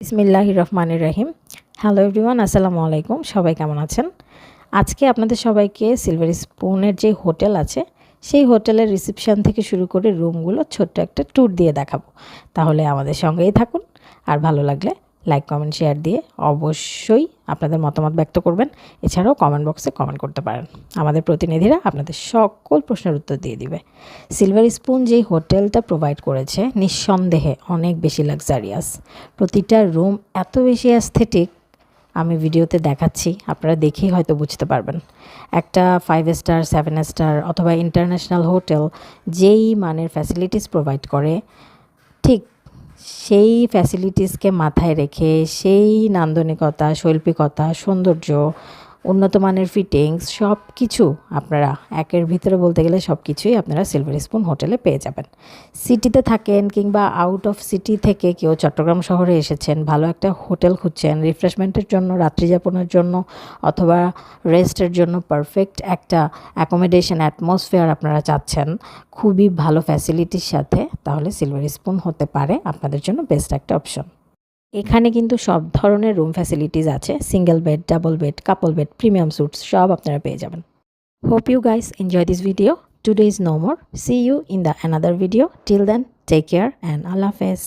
বিসমিল্লাহির রহমানির রহিম। Hello everyone, আসসালামু আলাইকুম। সবাই কেমন আছেন? আজকে আপনাদের সবাইকে সিলভার স্পুনের যে হোটেল আছে সেই হোটেলের রিসেপশন থেকে শুরু করে রুমগুলো ছোট্ট একটা ট্যুর দিয়ে দেখাবো। তাহলে আমাদের সঙ্গেই থাকুন, আর ভালো লাগলে লাইক কমেন্ট শেয়ার দিয়ে অবশ্যই আপনাদের মতামত ব্যক্ত করবেন। এছাড়াও কমেন্ট বক্সে কমেন্ট করতে পারেন। আমাদের প্রতিনিধিরা আপনাদের সকল প্রশ্নের উত্তর দিয়ে দিবে। সিলভার স্পুন যেই হোটেলটা প্রোভাইড করেছে নিঃসন্দেহে অনেক বেশি লাক্সারিয়াস। প্রতিটা রুম এত বেশি অ্যাস্থেটিক, আমি ভিডিওতে দেখাচ্ছি, আপনারা দেখেই হয়তো বুঝতে পারবেন। একটা 5 স্টার 7 স্টার অথবা ইন্টারন্যাশনাল হোটেল যেই মানের ফ্যাসিলিটিস প্রোভাইড করে, ঠিক সেই ফ্যাসিলিটিসকে মাথায় রেখে সেই নান্দনিকতা, শৈল্পিকতা, সৌন্দর্য, উন্নত মানের ফিটিংস সব কিছু আপনারা একের ভিতরে বলতে গেলে সব কিছুই আপনারা সিলভার স্পুন হোটেলে পেয়ে যাবেন। সিটিতে থাকেন কিংবা আউট অফ সিটি থেকে কেউ চট্টগ্রাম শহরে এসেছেন, ভালো একটা হোটেল খুঁজছেন রিফ্রেশমেন্টের জন্য, রাত্রিযাপনের জন্য অথবা রেস্টের জন্য পারফেক্ট একটা অ্যাকোমোডেশন অ্যাটমসফিয়ার আপনারা চাচ্ছেন খুবই ভালো ফ্যাসিলিটির সাথে, তাহলে সিলভার স্পুন হতে পারে আপনাদের জন্য বেস্ট একটা অপশন। এখানে কিন্তু সব ধরনের রুম ফ্যাসিলিটিস আছে, single bed, double bed, couple bed, premium suites সব আপনারা পেয়ে যাবেন। Hope you guys enjoy this video. Today is no more. See you in the another video. Till then take care and Allah হাফেজ।